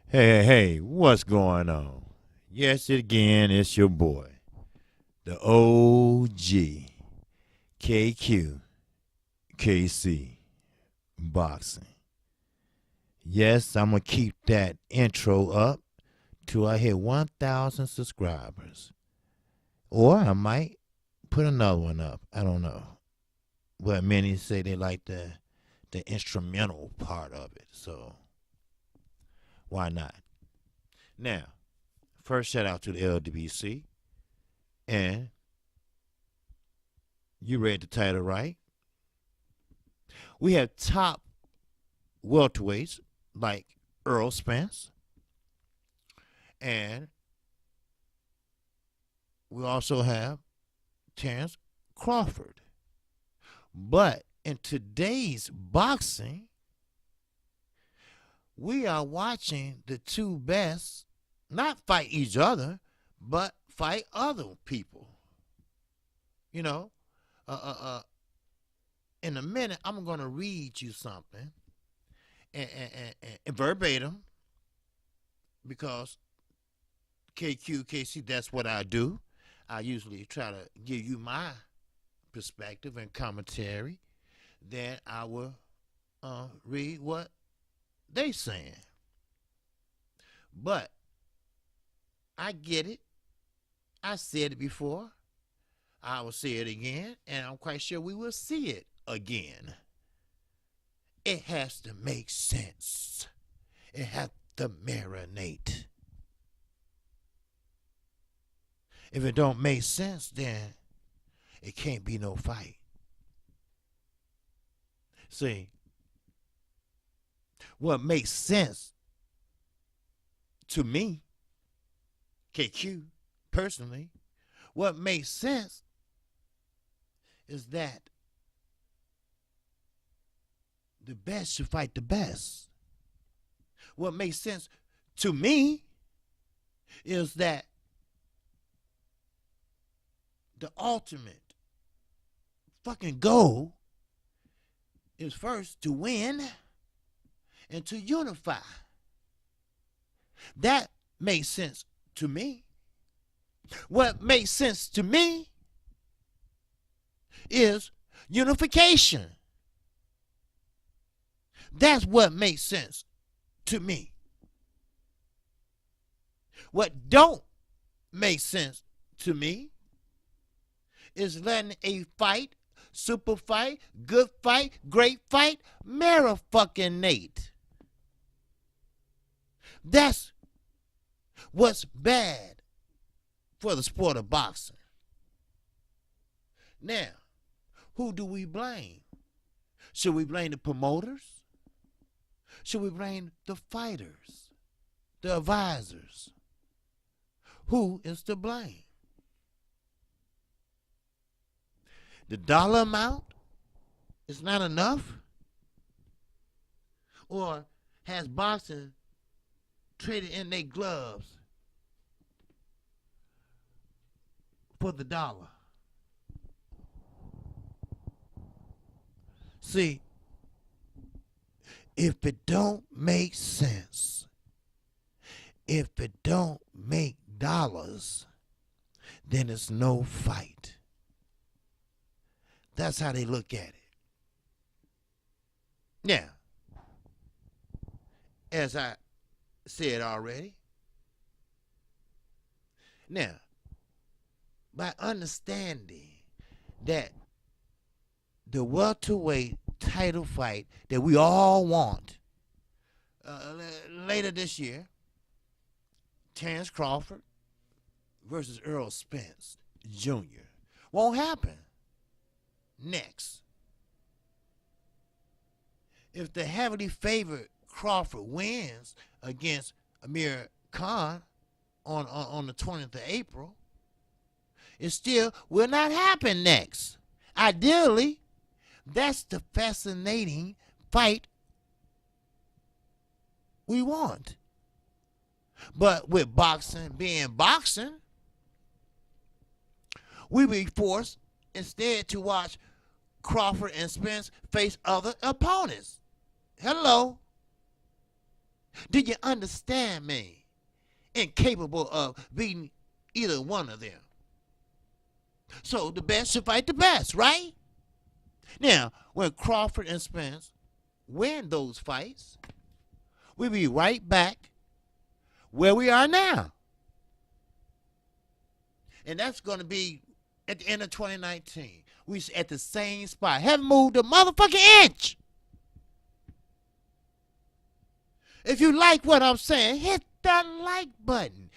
Hey, what's going on? Yes, again, it's your boy, the OG, KQ, KC, Boxing. Yes, I'm going to keep that intro up till I hit 1,000 subscribers. Or I might put another one up. I don't know. But many say they like the instrumental part of it, so why not? Now, first shout out to the LWC. And you read the title right. We have top welterweights like Earl Spence. And we also have Terrence Crawford. But in today's boxing, we are watching the two best not fight each other, but fight other people. You know, in a minute, I'm going to read you something and verbatim, because KQ, KC, that's what I do. I usually try to give you my perspective and commentary. Then I will read what they saying. But I get it. I said it before. I will say it again, and I'm quite sure we will see it again. It has to make sense. It has to marinate. If it don't make sense, then it can't be no fight. See, what makes sense to me, KQ, personally, what makes sense is that the best should fight the best. What makes sense to me is that the ultimate fucking goal is first to win and to unify. That makes sense to me. What makes sense to me is unification. That's what makes sense to me. What don't make sense to me is letting a fight, super fight, good fight, great fight, marry-fucking-nate. That's what's bad for the sport of boxing. Now, who do we blame? Should we blame the promoters? Should we blame the fighters, the advisors? Who is to blame? The dollar amount is not enough? Or has boxing traded in their gloves for the dollar? See, if it don't make sense, if it don't make dollars, then it's no fight. That's how they look at it. Now, as I said already, now, by understanding that the welterweight title fight that we all want later this year, Terrence Crawford versus Earl Spence Jr., won't happen next if the heavily favored Crawford wins against Amir Khan on the 20th of April, it still will not happen next. Ideally, that's the fascinating fight we want. But with boxing being boxing, we be forced instead to watch Crawford and Spence face other opponents. Hello. Do you understand me? Incapable of beating either one of them. So the best should fight the best, right? Now, when Crawford and Spence win those fights, we'll be right back where we are now. And that's going to be at the end of 2019. We at the same spot. Haven't moved a motherfucking inch. If you like what I'm saying, hit that like button.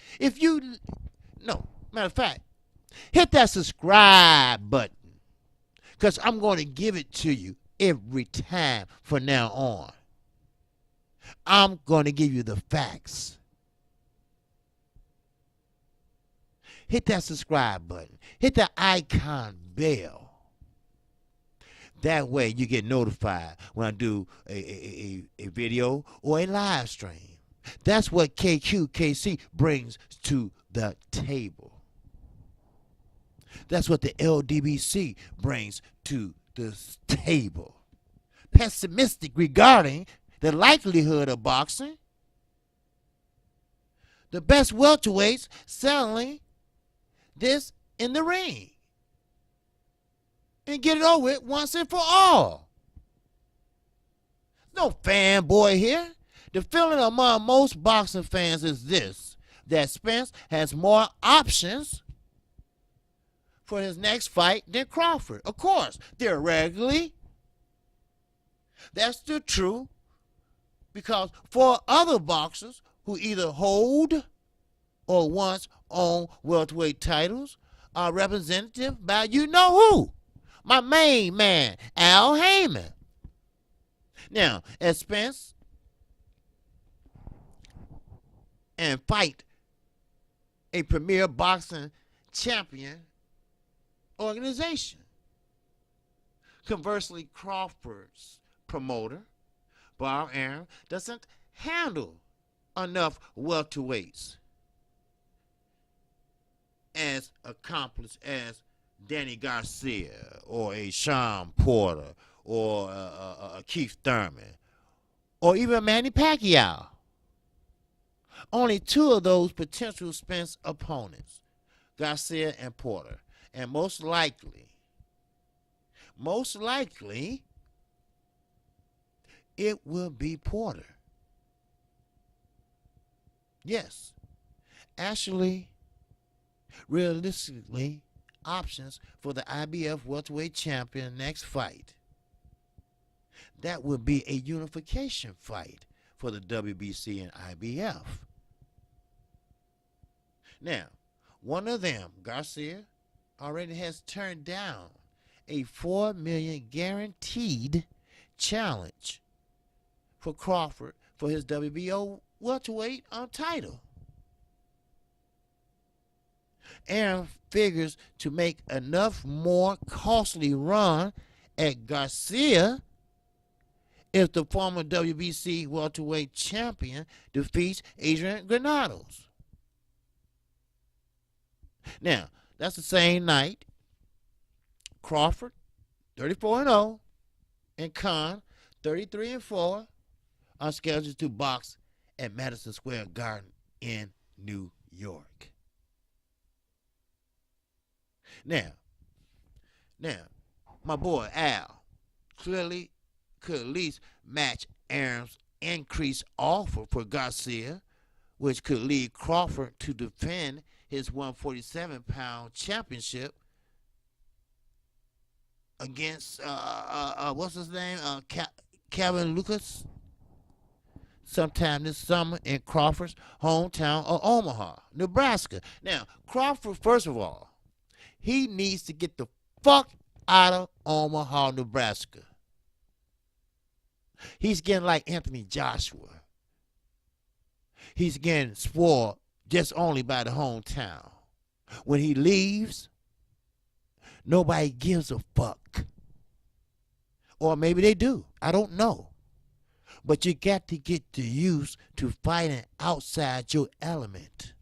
No, matter of fact, hit that subscribe button. Because I'm going to give it to you every time from now on. I'm going to give you the facts. Hit that subscribe button. Hit the icon bell. That way you get notified when I do a video or a live stream. That's what KQKC brings to the table. That's what the LDBC brings to the table. Pessimistic regarding the likelihood of boxing. The best welterweights selling this in the ring. And get it over with once and for all. No fanboy here. The feeling among most boxing fans is this, that Spence has more options for his next fight than Crawford. Of course, theoretically, that's the truth, because for other boxers who either hold or once owned welterweight titles are representative by you know who. My main man, Al Heyman. Now, as Spence and fight a premier boxing champion organization. Conversely, Crawford's promoter, Bob Arum, doesn't handle enough welterweights as accomplished as Danny Garcia or a Sean Porter or a Keith Thurman or even Manny Pacquiao. Only two of those potential Spence opponents, Garcia and Porter. And most likely, it will be Porter. Yes. Actually, realistically, options for the IBF welterweight champion next fight. That would be a unification fight for the WBC and IBF. Now, one of them, Garcia, already has turned down a $4 million guaranteed challenge for Crawford for his WBO welterweight title. Arum figures to make enough more costly run at Garcia if the former WBC welterweight champion defeats Adrian Granados. Now, that's the same night. Crawford, 34-0, and Khan, 33-4, are scheduled to box at Madison Square Garden in New York. Now, my boy Al clearly could at least match Arum's increased offer for Garcia, which could lead Crawford to defend his 147-pound championship against, what's his name, Kevin Lucas, sometime this summer in Crawford's hometown of Omaha, Nebraska. Now, Crawford, first of all, he needs to get the fuck out of Omaha, Nebraska. He's getting like Anthony Joshua. He's getting spoiled just only by the hometown. When he leaves, nobody gives a fuck. Or maybe they do. I don't know. But you got to get used to fighting outside your element.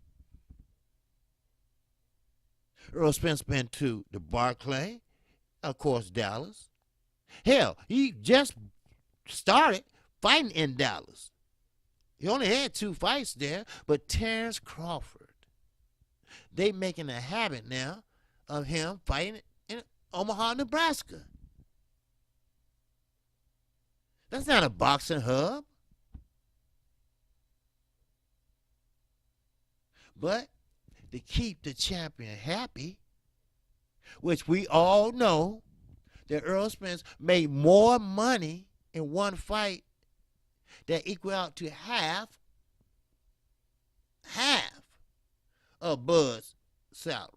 Earl Spence been to the Barclay, of course, Dallas. Hell, he just started fighting in Dallas. He only had 2 fights there, but Terrence Crawford, they making a habit now of him fighting in Omaha, Nebraska. That's not a boxing hub. But to keep the champion happy, which we all know that Earl Spence made more money in one fight that equal out to half of Bud's salary.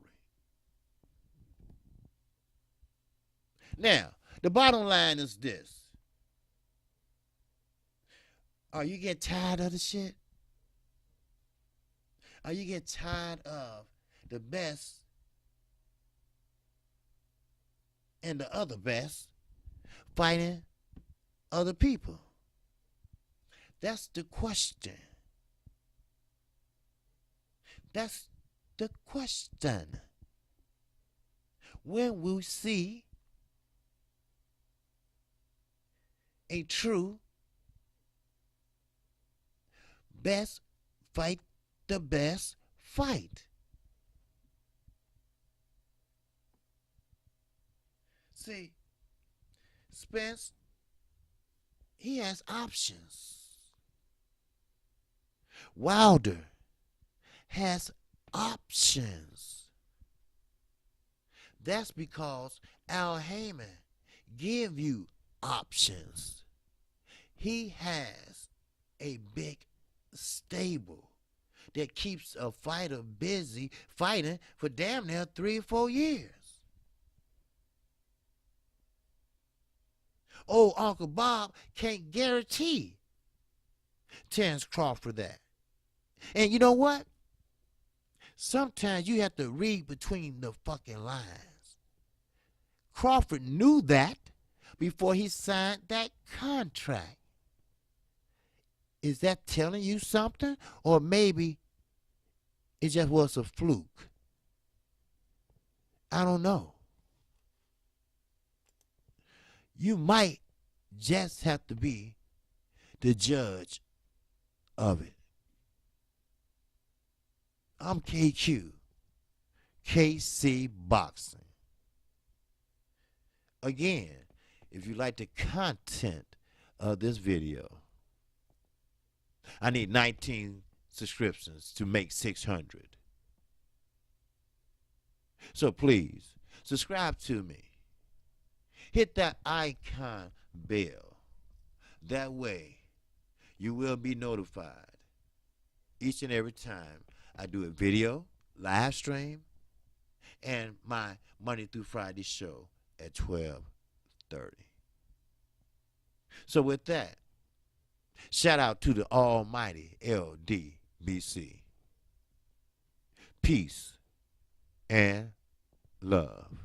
Now, the bottom line is this. Are you getting tired of the shit? Are you getting tired of the best and the other best fighting other people? That's the question. That's the question. When we see a true best fight the best fight. See, Spence, he has options. Wilder has options. That's because Al Heyman give you options. He has a big stable that keeps a fighter busy fighting for damn near 3 or 4 years. Old Uncle Bob can't guarantee Terrence Crawford that. And you know what? Sometimes you have to read between the fucking lines. Crawford knew that before he signed that contract. Is that telling you something? Or maybe it just was a fluke? I don't know. You might just have to be the judge of it. I'm KQ, KC Boxing. Again, if you like the content of this video, I need 19 subscriptions to make 600. So please, subscribe to me. Hit that icon bell. That way, you will be notified each and every time I do a video, live stream, and my Monday through Friday show at 12:30. So with that, shout out to the almighty LDBC. Peace and love.